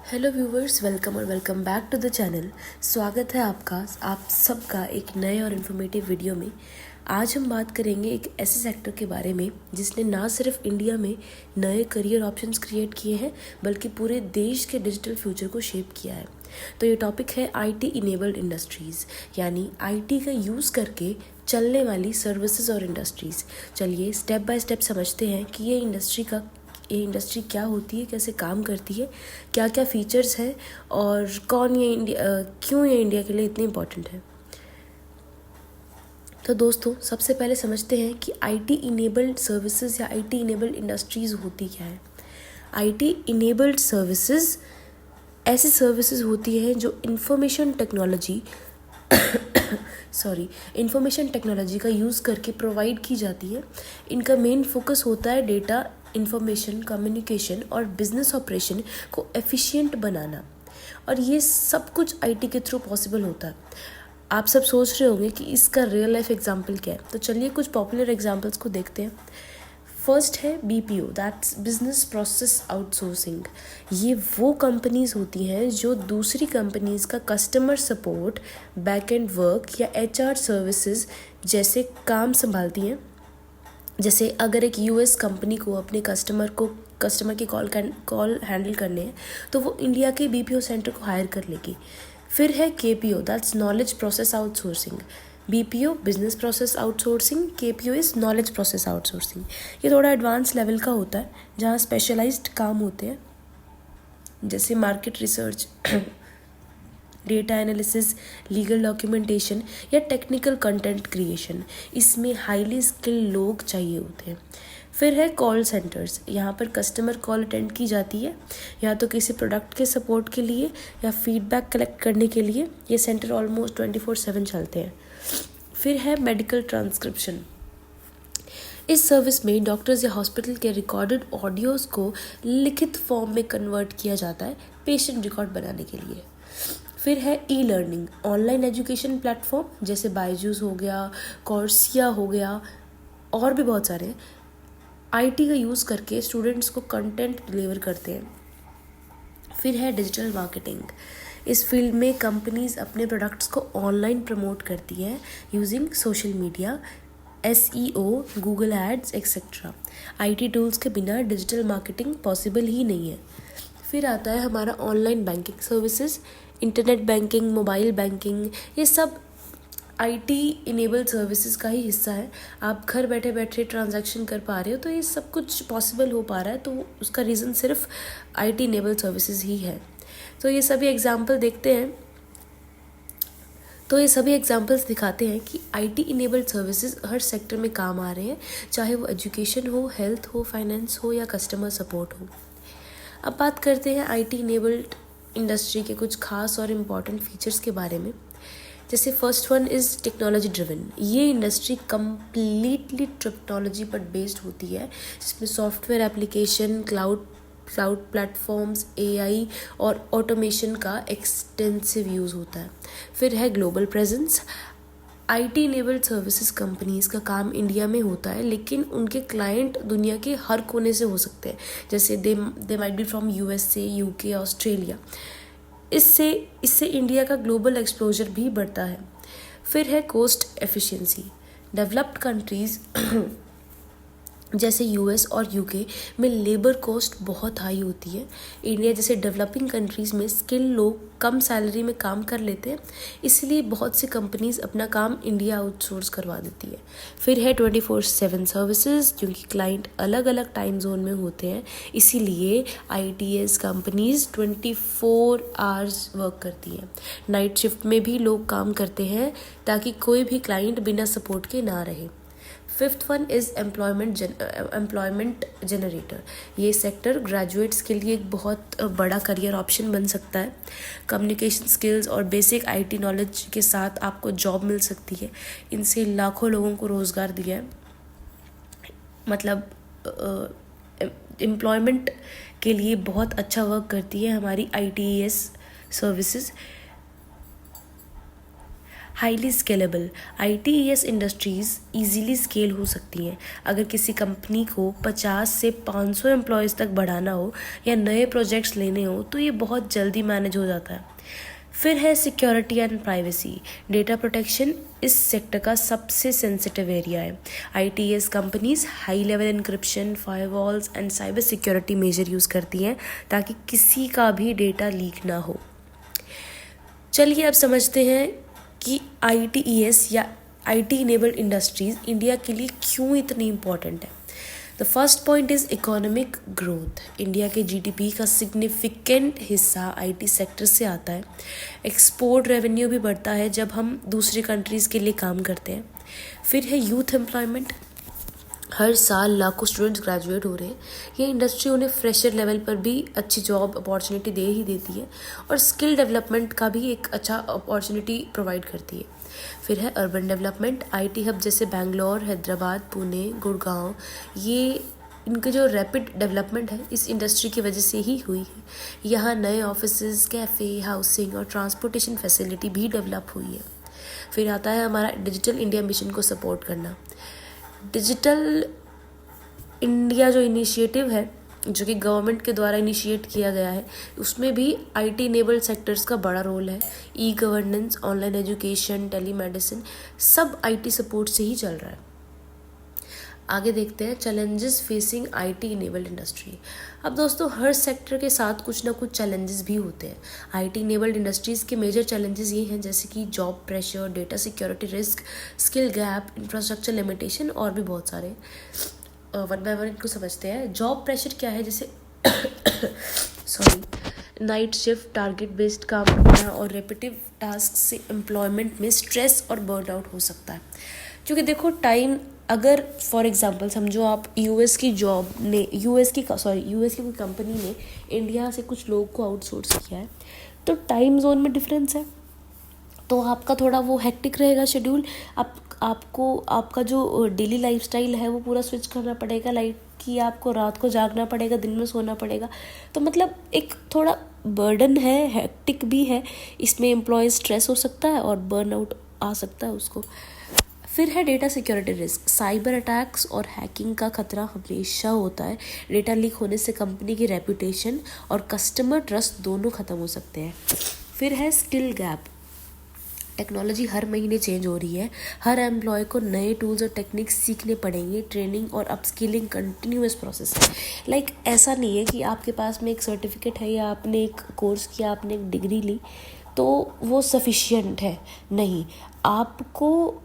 Hello viewers, welcome back to the channel. स्वागत है आपका आप सबका एक नए और इन्फॉर्मेटिव वीडियो में। आज हम बात करेंगे एक ऐसे सेक्टर के बारे में जिसने ना सिर्फ इंडिया में नए करियर ऑप्शंस क्रिएट किए हैं बल्कि पूरे देश के डिजिटल फ्यूचर को शेप किया है। तो ये टॉपिक है आईटी इनेबल्ड इंडस्ट्रीज़, यानी आईटी का यूज़ करके चलने वाली सर्विसेज और इंडस्ट्रीज़। चलिए स्टेप बाय स्टेप समझते हैं कि ये इंडस्ट्री क्या होती है, कैसे काम करती है, क्या क्या फीचर्स हैं और क्यों ये इंडिया के लिए इतनी इम्पोर्टेंट है। तो दोस्तों, सबसे पहले समझते हैं कि आईटी इनेबल्ड सर्विसेज या आईटी इनेबल्ड इंडस्ट्रीज़ होती क्या है। आईटी इनेबल्ड सर्विसेज ऐसी सर्विसेज होती हैं जो इंफॉर्मेशन टेक्नोलॉजी का यूज़ करके प्रोवाइड की जाती है। इनका मेन फोकस होता है डेटा, इंफॉर्मेशन, कम्युनिकेशन और बिजनेस ऑपरेशन को एफिशिएंट बनाना, और ये सब कुछ आईटी के थ्रू पॉसिबल होता है। आप सब सोच रहे होंगे कि इसका रियल लाइफ एग्जांपल क्या है, तो चलिए कुछ पॉपुलर एग्जांपल्स को देखते हैं। फर्स्ट है BPO, that's business process outsourcing. ये वो कंपनीज होती हैं जो दूसरी कंपनीज का customer support, back and work या एचआर सर्विसेज जैसे काम संभालती हैं। जैसे अगर एक यूएस कंपनी को अपने कस्टमर की कॉल हैंडल करने हैं तो वो इंडिया के बीपीओ सेंटर को हायर कर लेगी। फिर है KPO, that's knowledge process outsourcing. BPO business process outsourcing, KPO is knowledge process outsourcing. ये थोड़ा एडवांस लेवल का होता है जहाँ स्पेशलाइज्ड काम होते हैं, जैसे market research, data analysis, legal documentation या टेक्निकल कंटेंट क्रिएशन। इसमें हाईली स्किल्ड लोग चाहिए होते हैं। फिर है कॉल सेंटर्स, यहाँ पर कस्टमर कॉल अटेंड की जाती है, या तो किसी प्रोडक्ट के सपोर्ट के लिए या फीडबैक कलेक्ट करने के लिए। ये सेंटर ऑलमोस्ट 24/7 चलते हैं। फिर है मेडिकल ट्रांसक्रिप्शन। इस सर्विस में डॉक्टर्स या हॉस्पिटल के रिकॉर्डेड ऑडियोज़ को लिखित फॉर्म में कन्वर्ट किया जाता है पेशेंट रिकॉर्ड बनाने के लिए। फिर है e learning, online education platform जैसे बायजूस हो गया, कॉर्सिया हो गया और भी बहुत सारे आईटी का यूज़ करके स्टूडेंट्स को कंटेंट डिलीवर करते हैं। फिर है डिजिटल मार्केटिंग। इस फील्ड में कंपनीज अपने प्रोडक्ट्स को ऑनलाइन प्रमोट करती हैं using social media, SEO, Google ads etcetera. IT tools के बिना डिजिटल मार्केटिंग पॉसिबल ही नहीं है। फिर आता है हमारा online banking services, internet banking, mobile banking, ये सब आईटी इनेबल्ड सर्विसेज का ही हिस्सा है। आप घर बैठे बैठे ट्रांजैक्शन कर पा रहे हो, तो ये सब कुछ पॉसिबल हो पा रहा है, तो उसका रीज़न सिर्फ आईटी इनेबल्ड सर्विसेज ही है। तो ये सभी एग्जाम्पल्स दिखाते हैं कि IT enabled services her sector में काम आ रहे हैं, चाहे वो एजुकेशन हो, हेल्थ हो, फाइनेंस हो या कस्टमर सपोर्ट हो। अब बात करते हैं आईटी इनेबल्ड इंडस्ट्री के कुछ खास और इम्पॉर्टेंट फीचर्स के बारे में। जैसे first one is technology driven. ये इंडस्ट्री कम्प्लीटली टेक्नोलॉजी पर बेस्ड होती है, जिसमें software application, cloud platforms, AI और ऑटोमेशन का एक्सटेंसिव यूज़ होता है। फिर है global presence. IT enabled services companies का काम इंडिया में होता है, लेकिन उनके क्लाइंट दुनिया के हर कोने से हो सकते हैं, जैसे they might be from USA, UK, Australia. इससे इंडिया का ग्लोबल एक्सपोजर भी बढ़ता है। फिर है कॉस्ट एफिशिएंसी। डेवलप्ड कंट्रीज़ जैसे यूएस और यूके में लेबर कॉस्ट बहुत हाई होती है। इंडिया जैसे डेवलपिंग कंट्रीज़ में स्किल लोग कम सैलरी में काम कर लेते हैं, इसलिए बहुत सी कंपनीज अपना काम इंडिया आउटसोर्स करवा देती है। फिर है 24/7 सर्विसेज, क्योंकि क्लाइंट अलग अलग टाइम जोन में होते हैं, इसीलिए आईटीएस कंपनीज 24 आवर्स वर्क करती हैं। नाइट शिफ्ट में भी लोग काम करते हैं ताकि कोई भी क्लाइंट बिना सपोर्ट के ना रहे। Fifth one is employment generator. ये सेक्टर ग्रेजुएट्स के लिए एक बहुत बड़ा करियर ऑप्शन बन सकता है। कम्युनिकेशन स्किल्स और बेसिक आईटी नॉलेज के साथ आपको जॉब मिल सकती है। इनसे लाखों लोगों को रोज़गार दिया है। मतलब एम्प्लॉयमेंट के लिए बहुत अच्छा वर्क करती है हमारी ITS services. Highly scalable, ITES industries easily scale हो सकती हैं। अगर किसी कंपनी को 50 से 500 एम्प्लॉयज़ तक बढ़ाना हो या नए प्रोजेक्ट्स लेने हो तो ये बहुत जल्दी मैनेज हो जाता है। फिर है security and privacy. Data protection इस सेक्टर का सबसे सेंसिटिव एरिया है। ITES companies high level encryption, firewalls and cyber security measure use करती हैं ताकि किसी का भी डेटा लीक ना हो। चलिए अब समझते हैं कि ITES या IT इनेबल्ड इंडस्ट्रीज़ इंडिया के लिए क्यों इतनी इम्पॉर्टेंट है। The first point is economic growth. India के GDP का सिग्निफिकेंट हिस्सा IT सेक्टर से आता है। एक्सपोर्ट रेवेन्यू भी बढ़ता है जब हम दूसरी कंट्रीज़ के लिए काम करते हैं। फिर है यूथ एम्प्लॉयमेंट। हर साल लाखों स्टूडेंट्स ग्रेजुएट हो रहे हैं। ये इंडस्ट्री उन्हें फ्रेशर लेवल पर भी अच्छी जॉब अपॉर्चुनिटी दे ही देती है और स्किल डेवलपमेंट का भी एक अच्छा अपॉर्चुनिटी प्रोवाइड करती है। फिर है अर्बन डेवलपमेंट। IT हब जैसे बैंगलोर, हैदराबाद, पुणे, गुड़गांव, ये इनके जो रैपिड डेवलपमेंट है इस इंडस्ट्री की वजह से ही हुई है। यहाँ नए ऑफिसेज, कैफ़े, हाउसिंग और ट्रांसपोर्टेशन फैसिलिटी भी डेवलप हुई है। फिर आता है हमारा डिजिटल इंडिया मिशन को सपोर्ट करना। डिजिटल इंडिया जो इनिशिएटिव है, जो कि गवर्नमेंट के द्वारा इनिशिएट किया गया है, उसमें भी IT इनेबल्ड सेक्टर्स का बड़ा रोल है। गवर्नेंस, ऑनलाइन एजुकेशन, टेलीमेडिसिन सब IT सपोर्ट से ही चल रहा है। आगे देखते हैं challenges facing IT enabled industry. अब दोस्तों हर सेक्टर के साथ कुछ ना कुछ चैलेंजेस भी होते हैं। IT इनेबल्ड इंडस्ट्रीज़ के मेजर चैलेंजेस ये हैं जैसे कि job pressure, data security risk, skill gap, infrastructure limitation और भी बहुत सारे। वन बाय वन इनको समझते हैं। जॉब प्रेशर क्या है, जैसे नाइट शिफ्ट, टारगेट बेस्ड काम करना और रेपिटिव टास्क से एम्प्लॉयमेंट में स्ट्रेस और बर्नआउट हो सकता है। क्योंकि देखो टाइम, अगर फॉर एग्जांपल समझो आप यूएस की कोई कंपनी ने इंडिया से कुछ लोग को आउटसोर्स किया है, तो टाइम जोन में डिफरेंस है, तो आपका थोड़ा वो हेक्टिक रहेगा शेड्यूल। आपको आपका जो डेली लाइफस्टाइल है वो पूरा स्विच करना पड़ेगा, लाइक कि आपको रात को जागना पड़ेगा, दिन में सोना पड़ेगा। तो मतलब एक थोड़ा बर्डन है, हेक्टिक भी है, इसमें एम्प्लॉय स्ट्रेस हो सकता है और बर्नआउट आ सकता है उसको। फिर है data security risk. Cyber attacks और हैकिंग का खतरा हमेशा होता है। डेटा लीक होने से कंपनी की रेपुटेशन और कस्टमर ट्रस्ट दोनों ख़त्म हो सकते हैं। फिर है स्किल गैप। टेक्नोलॉजी हर महीने चेंज हो रही है। हर एम्प्लॉय को नए टूल्स और टेक्निक्स सीखने पड़ेंगे। ट्रेनिंग और अपस्किलिंग कंटिन्यूअस प्रोसेस है। लाइक ऐसा नहीं है कि आपके पास में एक सर्टिफिकेट है या आपने एक कोर्स किया, आपने एक डिग्री ली तो वो सफिशिएंट है, नहीं। आपको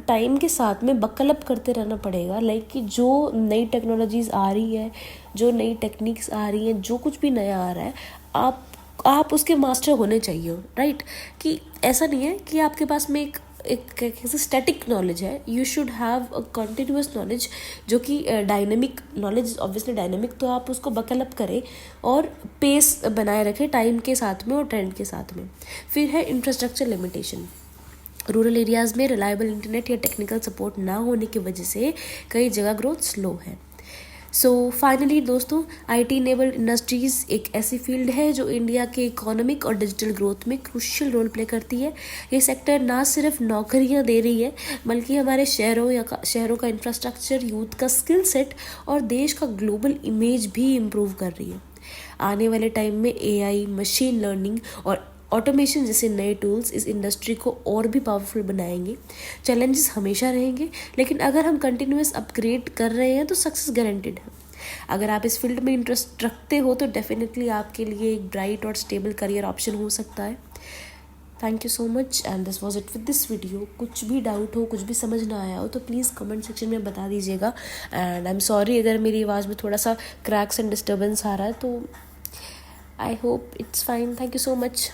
टाइम के साथ में बकल अप करते रहना पड़ेगा। लाइक कि जो नई टेक्नोलॉजीज़ आ रही है, जो नई टेक्निक्स आ रही हैं, जो कुछ भी नया आ रहा है, आप उसके मास्टर होने चाहिए, राइट। कि ऐसा नहीं है कि आपके पास में एक स्टैटिक नॉलेज है। You should have a continuous knowledge जो कि डायनेमिक नॉलेज, ऑब्वियसली डायनेमिक, तो आप उसको बकल अप करें और पेस बनाए रखें टाइम के साथ में और ट्रेंड के साथ में। फिर है इंफ्रास्ट्रक्चर लिमिटेशन। रूरल एरियाज़ में रिलायबल इंटरनेट या टेक्निकल सपोर्ट ना होने की वजह से कई जगह ग्रोथ स्लो है। सो फाइनली दोस्तों, IT इनेबल्ड इंडस्ट्रीज़ एक ऐसी फील्ड है जो इंडिया के इकोनॉमिक और डिजिटल ग्रोथ में क्रूशियल रोल प्ले करती है। ये सेक्टर ना सिर्फ नौकरियां दे रही है बल्कि हमारे शहरों का इंफ्रास्ट्रक्चर, यूथ का स्किल सेट और देश का ग्लोबल इमेज भी इम्प्रूव कर रही है। आने वाले टाइम में AI, मशीन लर्निंग और ऑटोमेशन जैसे नए टूल्स इस इंडस्ट्री को और भी पावरफुल बनाएंगे। चैलेंजेस हमेशा रहेंगे, लेकिन अगर हम कंटिन्यूअस अपग्रेड कर रहे हैं तो सक्सेस गारंटेड है। अगर आप इस फील्ड में इंटरेस्ट रखते हो तो डेफिनेटली आपके लिए एक ब्राइट और स्टेबल करियर ऑप्शन हो सकता है। Thank you so much and this was it with this video. कुछ भी डाउट हो, कुछ भी समझ ना आया हो तो प्लीज़ कमेंट सेक्शन में बता दीजिएगा। एंड आई एम सॉरी अगर मेरी आवाज़ में थोड़ा सा क्रैक्स एंड डिस्टर्बेंस आ रहा है, तो I hope it's fine. Thank you so much.